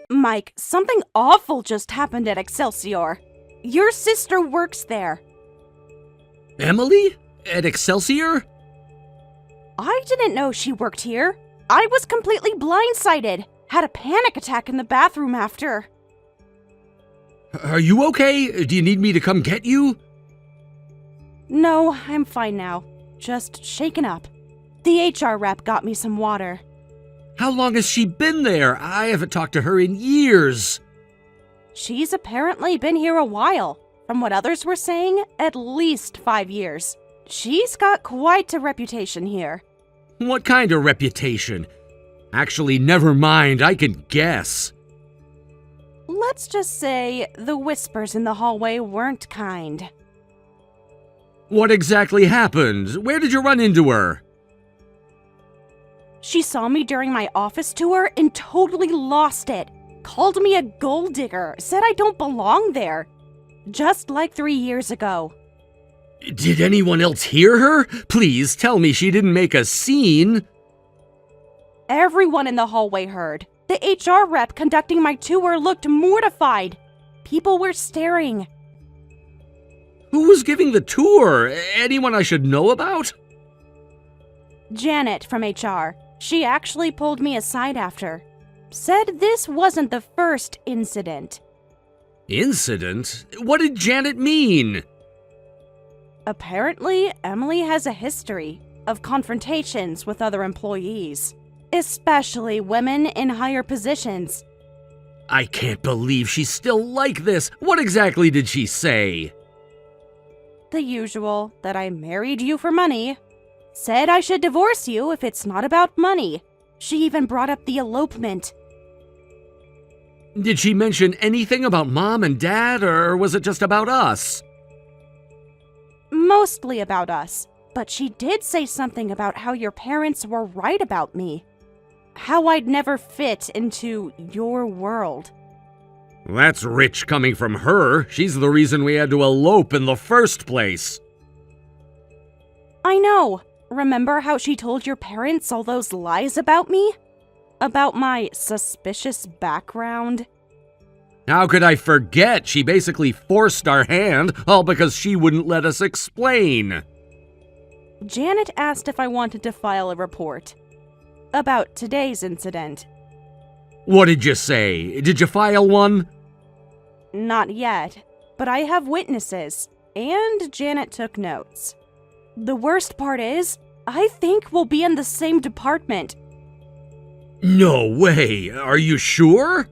Mike, something awful just happened at Excelsior. Your sister works there. Emily? At Excelsior? I didn't know she worked here. I was completely blindsided. Had a panic attack in the bathroom after. Are you okay? Do you need me to come get you? No, I'm fine now. Just shaken up. The HR rep got me some water. How long has she been there? I haven't talked to her in years. She's apparently been here a while. From what others were saying, at least 5 years. She's got quite a reputation here. What kind of reputation? Actually, never mind, I can guess. Let's just say the whispers in the hallway weren't kind. What exactly happened? Where did you run into her? She saw me during my office tour and totally lost it. Called me a gold digger, said I don't belong there. Just like 3 years ago. Did anyone else hear her? Please tell me she didn't make a scene. Everyone in the hallway heard. The HR rep conducting my tour looked mortified. People were staring. Who was giving the tour? Anyone I should know about? Janet from HR. She actually pulled me aside after. Said this wasn't the first incident. Incident? What did Janet mean? Apparently, Emily has a history of confrontations with other employees, especially women in higher positions. I can't believe she's still like this. What exactly did she say? The usual, that I married you for money. Said I should divorce you if it's not about money. She even brought up the elopement. Did she mention anything about Mom and Dad, or was it just about us? Mostly about us, but she did say something about how your parents were right about me. How I'd never fit into your world. That's rich coming from her. She's the reason we had to elope in the first place. I know. Remember how she told your parents all those lies about me? About my suspicious background? How could I forget? She basically forced our hand, all because she wouldn't let us explain. Janet asked if I wanted to file a report about today's incident. What did you say? Did you file one? Not yet, but I have witnesses, and Janet took notes. The worst part is, I think we'll be in the same department. No way. Are you sure?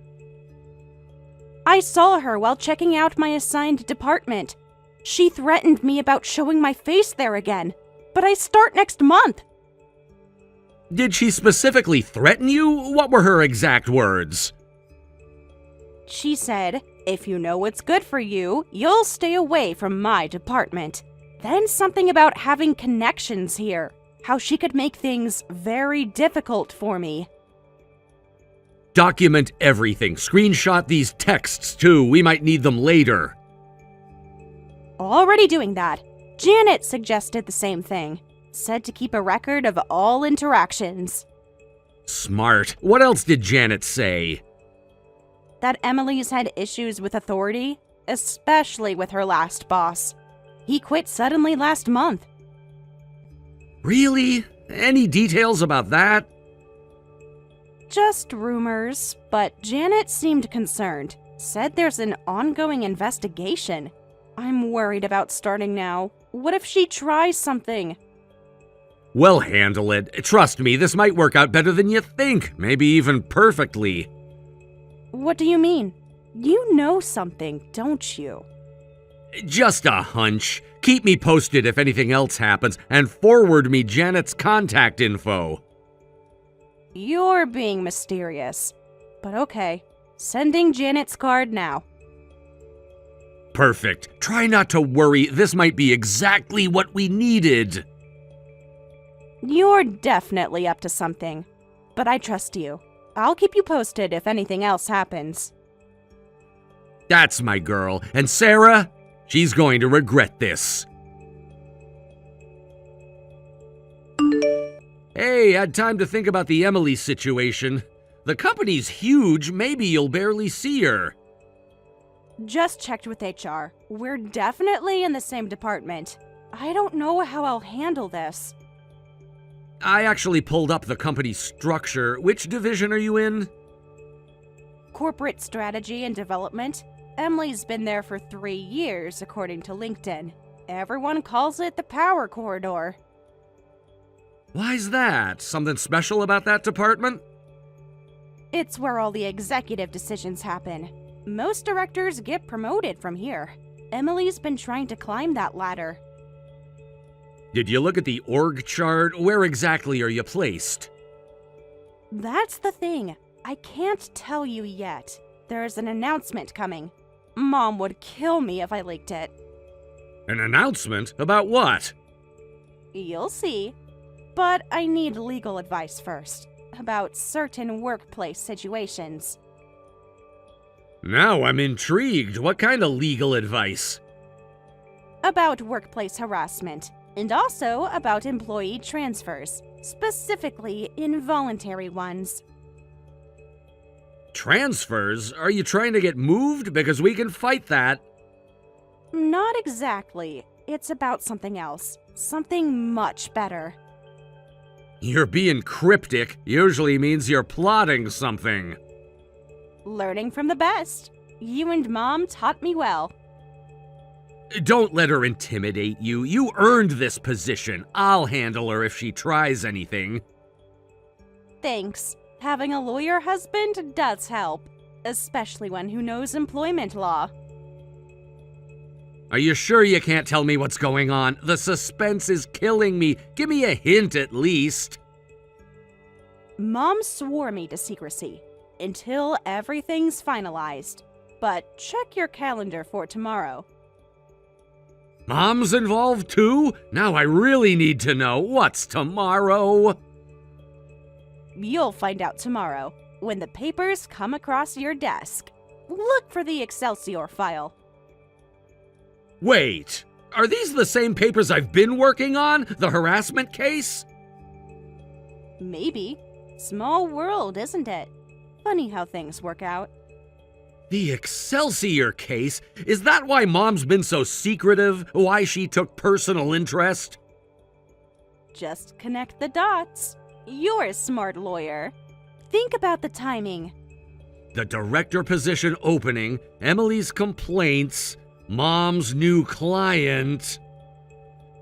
I saw her while checking out my assigned department. She threatened me about showing my face there again, but I start next month. Did she specifically threaten you? What were her exact words? She said, if you know what's good for you, you'll stay away from my department. Then something about having connections here, how she could make things very difficult for me. Document everything. Screenshot these texts, too. We might need them later. Already doing that. Janet suggested the same thing. Said to keep a record of all interactions. Smart. What else did Janet say? That Emily's had issues with authority, especially with her last boss. He quit suddenly last month. Really? Any details about that? Just rumors, but Janet seemed concerned. Said there's an ongoing investigation. I'm worried about starting now. What if she tries something? We'll handle it. Trust me, this might work out better than you think. Maybe even perfectly. What do you mean? You know something, don't you? Just a hunch. Keep me posted if anything else happens, and forward me Janet's contact info. You're being mysterious. But okay. Sending Janet's card now. Perfect. Try not to worry. This might be exactly what we needed. You're definitely up to something. But I trust you. I'll keep you posted if anything else happens. That's my girl. And Sarah, she's going to regret this. Hey, had time to think about the Emily situation. The company's huge, maybe you'll barely see her. Just checked with HR. We're definitely in the same department. I don't know how I'll handle this. I actually pulled up the company's structure. Which division are you in? Corporate strategy and development. Emily's been there for 3 years, according to LinkedIn. Everyone calls it the power corridor. Why's that? Something special about that department? It's where all the executive decisions happen. Most directors get promoted from here. Emily's been trying to climb that ladder. Did you look at the org chart? Where exactly are you placed? That's the thing. I can't tell you yet. There's an announcement coming. Mom would kill me if I leaked it. An announcement? About what? You'll see. But I need legal advice first, about certain workplace situations. Now I'm intrigued. What kind of legal advice? About workplace harassment, and also about employee transfers, specifically involuntary ones. Transfers? Are you trying to get moved? Because we can fight that. Not exactly. It's about something else. Something much better. You're being cryptic. Usually means you're plotting something. Learning from the best. You and Mom taught me well. Don't let her intimidate you. You earned this position. I'll handle her if she tries anything. Thanks. Having a lawyer husband does help, especially one who knows employment law. Are you sure you can't tell me what's going on? The suspense is killing me. Give me a hint at least. Mom swore me to secrecy until everything's finalized. But check your calendar for tomorrow. Mom's involved too? Now I really need to know. What's tomorrow? You'll find out tomorrow, when the papers come across your desk. Look for the Excelsior file. Wait, are these the same papers I've been working on? The harassment case? Maybe. Small world, isn't it? Funny how things work out. The Excelsior case? Is that why Mom's been so secretive? Why she took personal interest? Just connect the dots. You're a smart lawyer. Think about the timing. The director position opening, Emily's complaints, Mom's new client.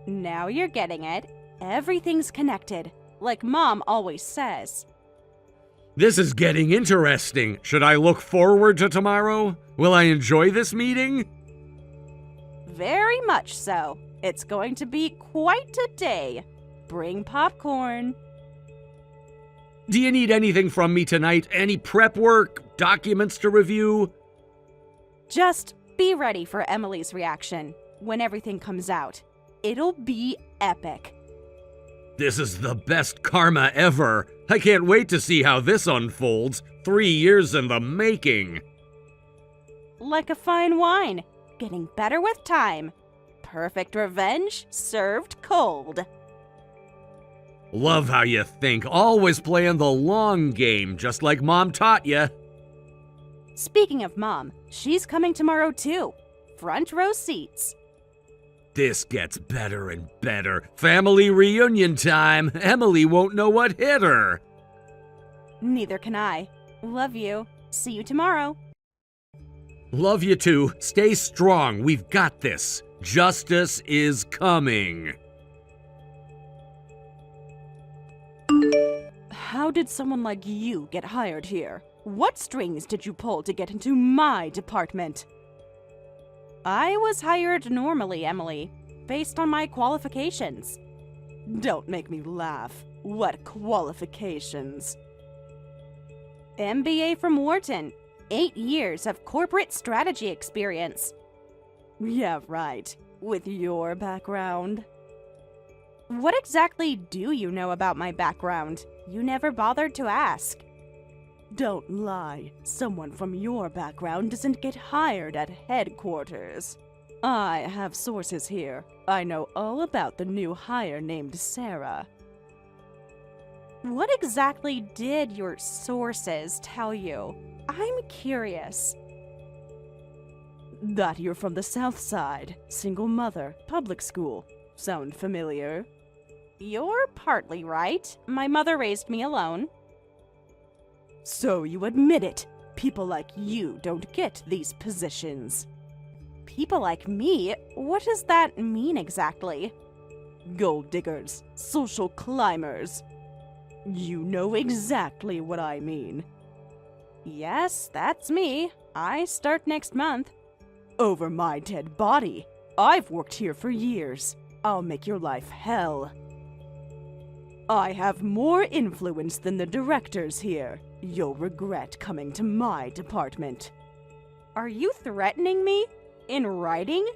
Now you're getting it. Everything's connected, like Mom always says. This is getting interesting. Should I look forward to tomorrow? Will I enjoy this meeting? Very much so. It's going to be quite a day. Bring popcorn. Do you need anything from me tonight? Any prep work? Documents to review? Just be ready for Emily's reaction when everything comes out. It'll be epic. This is the best karma ever. I can't wait to see how this unfolds. 3 years in the making. Like a fine wine, getting better with time. Perfect revenge served cold. Love how you think. Always playing the long game, just like Mom taught you. Speaking of Mom, she's coming tomorrow too. Front row seats. This gets better and better. Family reunion time. Emily won't know what hit her. Neither can I. Love you. See you tomorrow. Love you too. Stay strong. We've got this. Justice is coming. How did someone like you get hired here? What strings did you pull to get into my department? I was hired normally, Emily, based on my qualifications. Don't make me laugh. What qualifications? MBA from Wharton. 8 years of corporate strategy experience. Yeah, right. With your background. What exactly do you know about my background? You never bothered to ask. Don't lie. Someone from your background doesn't get hired at headquarters. I have sources here. I know all about the new hire named Sarah. What exactly did your sources tell you? I'm curious. That you're from the South Side, single mother, public school. Sound familiar? You're partly right. My mother raised me alone. So you admit it. People like you don't get these positions. People like me? What does that mean exactly? Gold diggers, social climbers. You know exactly what I mean. Yes, that's me. I start next month. Over my dead body. I've worked here for years. I'll make your life hell. I have more influence than the directors here. You'll regret coming to my department. Are you threatening me? In writing?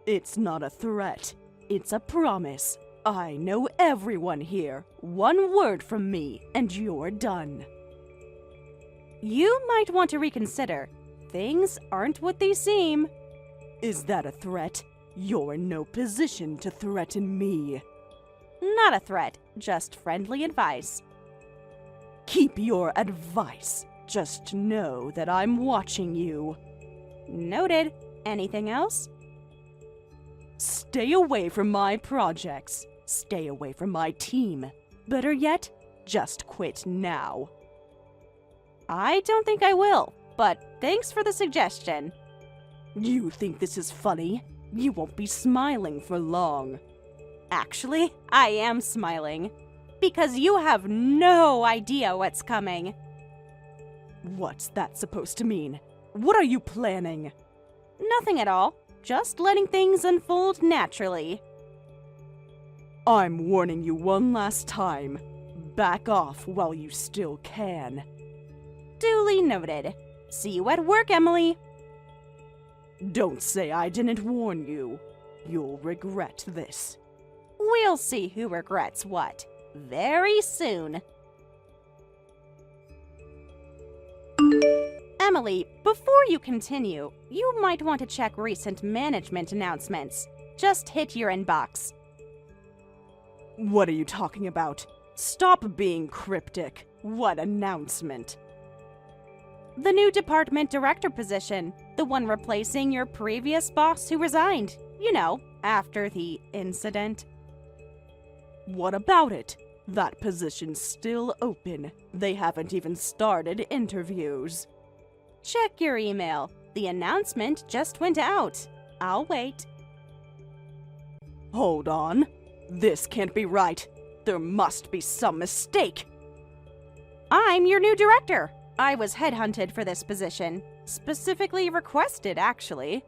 It's not a threat. It's a promise. I know everyone here. One word from me, and you're done. You might want to reconsider. Things aren't what they seem. Is that a threat? You're in no position to threaten me. Not a threat, just friendly advice. Keep your advice. Just know that I'm watching you. Noted. Anything else? Stay away from my projects. Stay away from my team. Better yet, just quit now. I don't think I will, but thanks for the suggestion. You think this is funny? You won't be smiling for long. Actually, I am smiling. Because you have no idea what's coming. What's that supposed to mean? What are you planning? Nothing at all. Just letting things unfold naturally. I'm warning you one last time. Back off while you still can. Duly noted. See you at work, Emily. Don't say I didn't warn you. You'll regret this. We'll see who regrets what. Very soon. Emily, before you continue, you might want to check recent management announcements. Just hit your inbox. What are you talking about? Stop being cryptic. What announcement? The new department director position. The one replacing your previous boss who resigned. You know, after the incident. What about it? That position's still open. They haven't even started interviews. Check your email. The announcement just went out. I'll wait. Hold on. This can't be right. There must be some mistake. I'm your new director. I was headhunted for this position. Specifically requested, actually.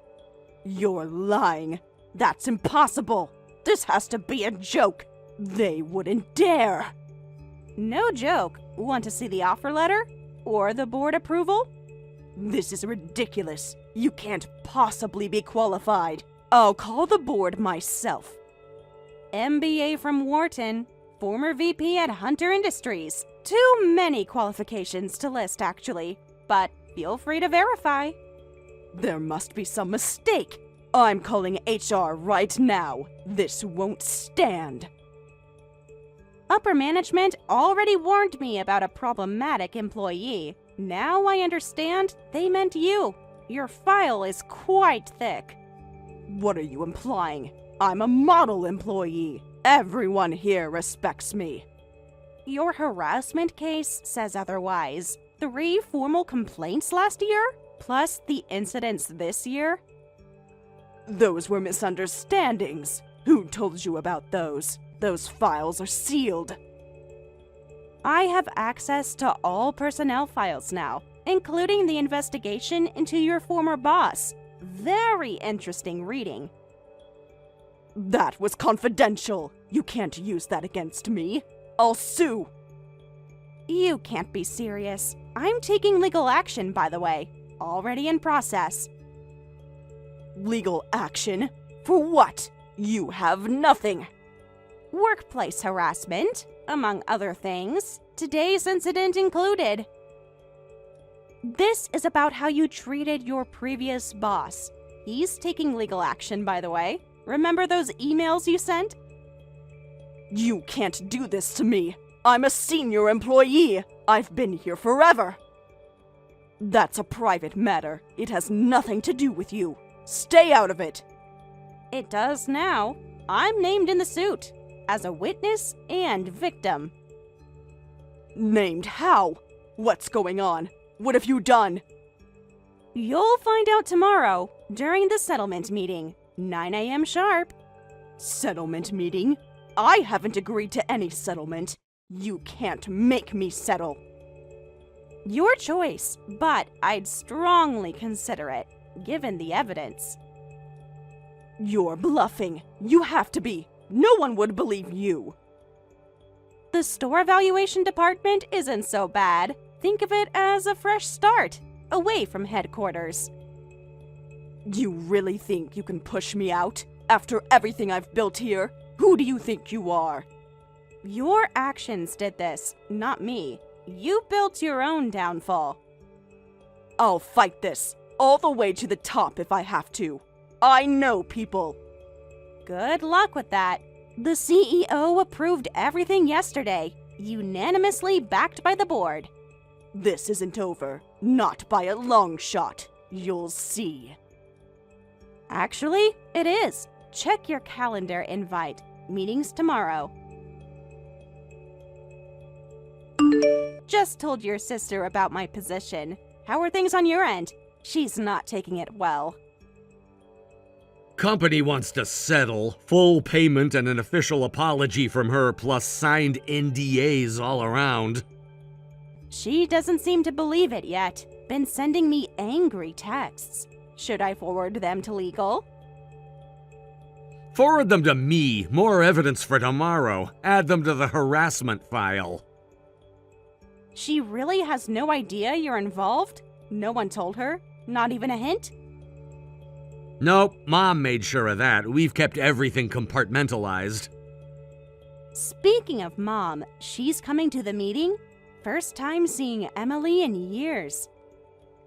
You're lying. That's impossible. This has to be a joke. They wouldn't dare. No joke. Want to see the offer letter? Or the board approval? This is ridiculous. You can't possibly be qualified. I'll call the board myself. MBA from Wharton. Former VP at Hunter Industries. Too many qualifications to list, actually. But feel free to verify. There must be some mistake. I'm calling HR right now. This won't stand. Upper management already warned me about a problematic employee. Now I understand they meant you. Your file is quite thick. What are you implying? I'm a model employee. Everyone here respects me. Your harassment case says otherwise. 3 formal complaints last year, plus the incidents this year. Those were misunderstandings. Who told you about those? Those files are sealed. I have access to all personnel files now, including the investigation into your former boss. Very interesting reading. That was confidential. You can't use that against me. I'll sue. You can't be serious. I'm taking legal action, by the way. Already in process. Legal action? For what? You have nothing. Workplace harassment, among other things. Today's incident included. This is about how you treated your previous boss. He's taking legal action, by the way. Remember those emails you sent? You can't do this to me. I'm a senior employee. I've been here forever. That's a private matter. It has nothing to do with you. Stay out of it. It does now. I'm named in the suit as a witness and victim. Named how? What's going on? What have you done? You'll find out tomorrow during the settlement meeting, 9 a.m. sharp. Settlement meeting? I haven't agreed to any settlement. You can't make me settle. Your choice, but I'd strongly consider it, given the evidence. You're bluffing. You have to be. No one would believe you. The store evaluation department isn't so bad. Think of it as a fresh start, away from headquarters. You really think you can push me out? After everything I've built here? Who do you think you are? Your actions did this, not me. You built your own downfall. I'll fight this, all the way to the top if I have to. I know people. Good luck with that. The CEO approved everything yesterday, unanimously backed by the board. This isn't over. Not by a long shot. You'll see. Actually, it is. Check your calendar invite. Meetings tomorrow. Just told your sister about my position. How are things on your end? She's not taking it well. Company wants to settle. Full payment and an official apology from her, plus signed NDAs all around. She doesn't seem to believe it yet. Been sending me angry texts. Should I forward them to legal? Forward them to me. More evidence for tomorrow. Add them to the harassment file. She really has no idea you're involved? No one told her? Not even a hint? Nope, Mom made sure of that. We've kept everything compartmentalized. Speaking of Mom, she's coming to the meeting? First time seeing Emily in years.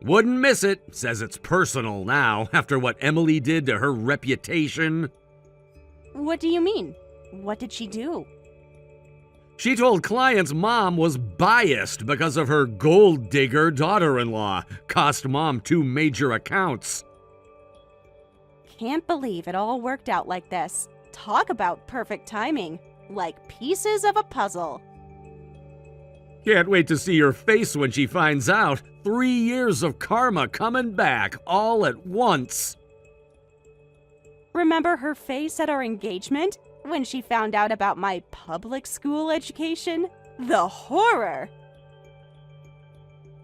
Wouldn't miss it. Says it's personal now, after what Emily did to her reputation. What do you mean? What did she do? She told clients Mom was biased because of her gold digger daughter-in-law. Cost Mom 2 major accounts. Can't believe it all worked out like this. Talk about perfect timing. Like pieces of a puzzle. Can't wait to see her face when she finds out. 3 years of karma coming back, all at once. Remember her face at our engagement? When she found out about my public school education? The horror!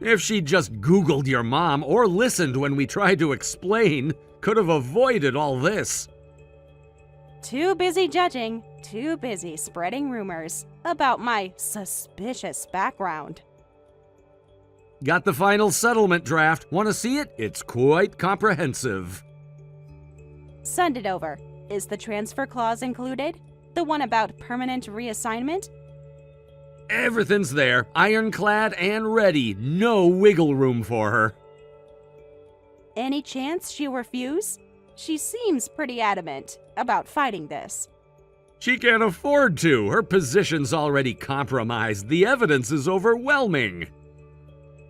If she'd just Googled your mom or listened when we tried to explain, could have avoided all this. Too busy judging, too busy spreading rumors about my suspicious background. Got the final settlement draft. Want to see it? It's quite comprehensive. Send it over. Is the transfer clause included? The one about permanent reassignment? Everything's there, ironclad and ready. No wiggle room for her. Any chance she'll refuse? She seems pretty adamant about fighting this. She can't afford to. Her position's already compromised. The evidence is overwhelming.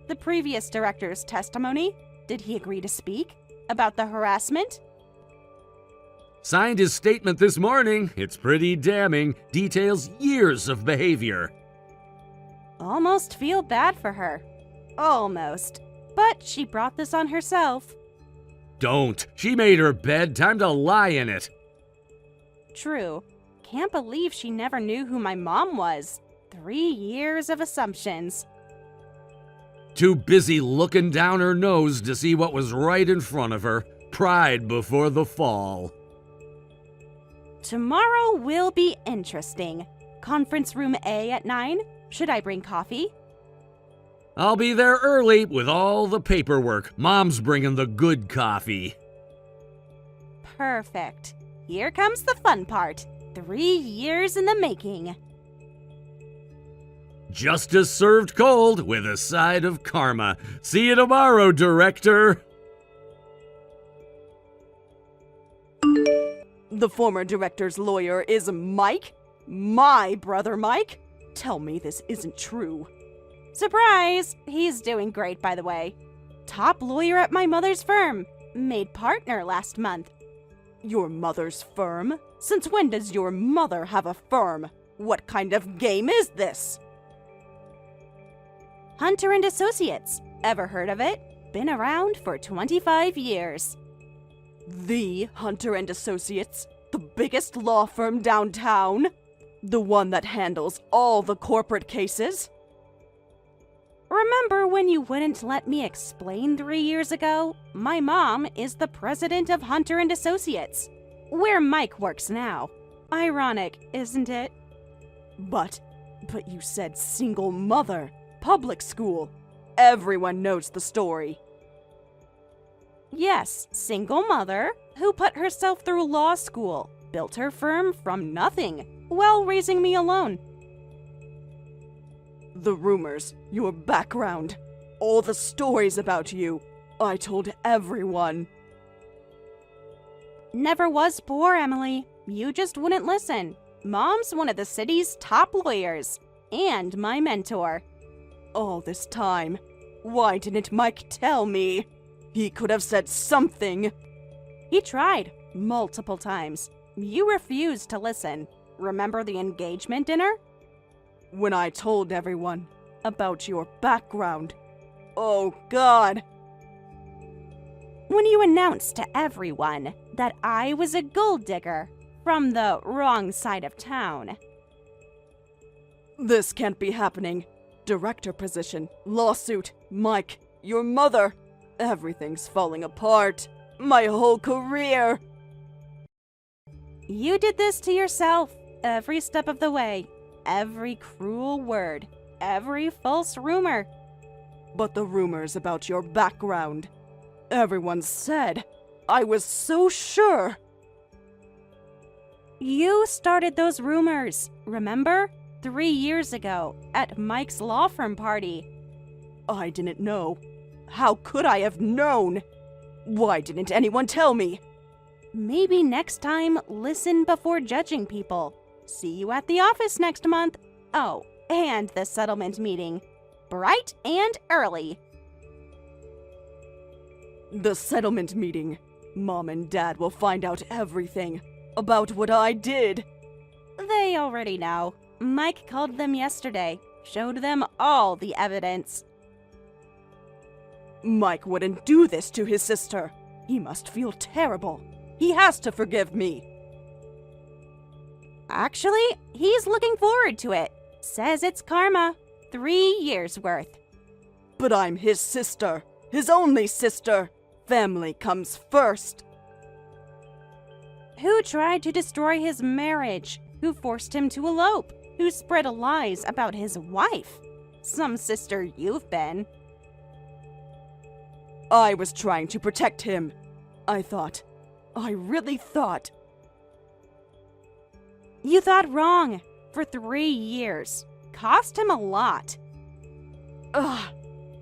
The previous director's testimony? Did he agree to speak? About the harassment? Signed his statement this morning. It's pretty damning. Details years of behavior. Almost feel bad for her. Almost. But she brought this on herself. Don't. She made her bed. Time to lie in it. True. Can't believe she never knew who my mom was. 3 years of assumptions. Too busy looking down her nose to see what was right in front of her. Pride before the fall. Tomorrow will be interesting. Conference room A at 9. Should I bring coffee? I'll be there early with all the paperwork. Mom's bringing the good coffee. Perfect. Here comes the fun part. 3 years in the making. Justice served cold with a side of karma. See you tomorrow, Director. The former director's lawyer is Mike? My brother Mike? Tell me this isn't true. Surprise! He's doing great, by the way. Top lawyer at my mother's firm. Made partner last month. Your mother's firm? Since when does your mother have a firm? What kind of game is this? Hunter and Associates. Ever heard of it? Been around for 25 years. The Hunter and Associates? The biggest law firm downtown? The one that handles all the corporate cases? Remember when you wouldn't let me explain 3 years ago? My mom is the president of Hunter and Associates, where Mike works now. Ironic, isn't it? But you said single mother, public school. Everyone knows the story. Yes, single mother who put herself through law school, built her firm from nothing, while raising me alone. The rumors, your background, all the stories about you. I told everyone. Never was poor, Emily. You just wouldn't listen. Mom's one of the city's top lawyers, and my mentor. All this time, why didn't Mike tell me? He could have said something. He tried, multiple times. You refused to listen. Remember the engagement dinner? When I told everyone about your background. Oh, God. When you announced to everyone that I was a gold digger from the wrong side of town. This can't be happening. Director position, lawsuit, Mike, your mother. Everything's falling apart. My whole career. You did this to yourself every step of the way. Every cruel word, every false rumor. But the rumors about your background. Everyone said. I was so sure. You started those rumors, remember? 3 years ago, at Mike's law firm party. I didn't know. How could I have known? Why didn't anyone tell me? Maybe next time, listen before judging people. See you at the office next month. Oh, and the settlement meeting. Bright and early. The settlement meeting. Mom and Dad will find out everything about what I did. They already know. Mike called them yesterday, showed them all the evidence. Mike wouldn't do this to his sister. He must feel terrible. He has to forgive me. Actually, he's looking forward to it. Says it's karma. 3 years worth. But I'm his sister. His only sister. Family comes first. Who tried to destroy his marriage? Who forced him to elope? Who spread lies about his wife? Some sister you've been. I was trying to protect him. I really thought. You thought wrong. For 3 years. Cost him a lot. Ugh.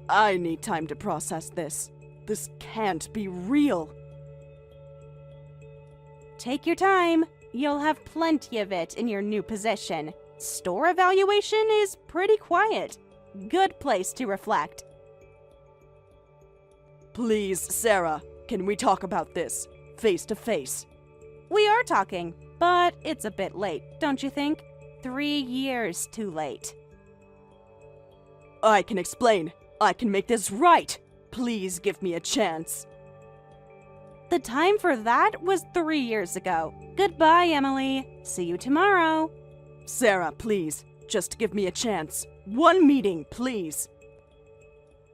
I need time to process this. This can't be real. Take your time. You'll have plenty of it in your new position. Store evaluation is pretty quiet. Good place to reflect. Please, Sarah, can we talk about this? Face to face. We are talking, but it's a bit late, don't you think? 3 years too late. I can explain. I can make this right. Please give me a chance. The time for that was 3 years ago. Goodbye, Emily. See you tomorrow. Sarah, please. Just give me a chance. One meeting, please.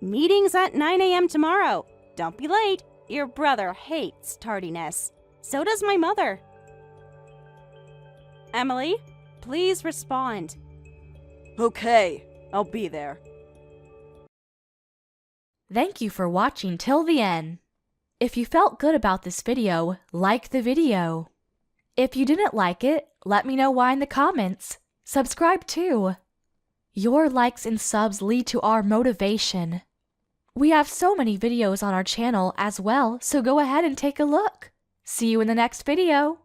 Meeting's at 9 a.m. tomorrow. Don't be late. Your brother hates tardiness. So does my mother. Emily, please respond. Okay, I'll be there. Thank you for watching till the end. If you felt good about this video, like the video. If you didn't like it, let me know why in the comments. Subscribe too. Your likes and subs lead to our motivation. We have so many videos on our channel as well, so go ahead and take a look. See you in the next video.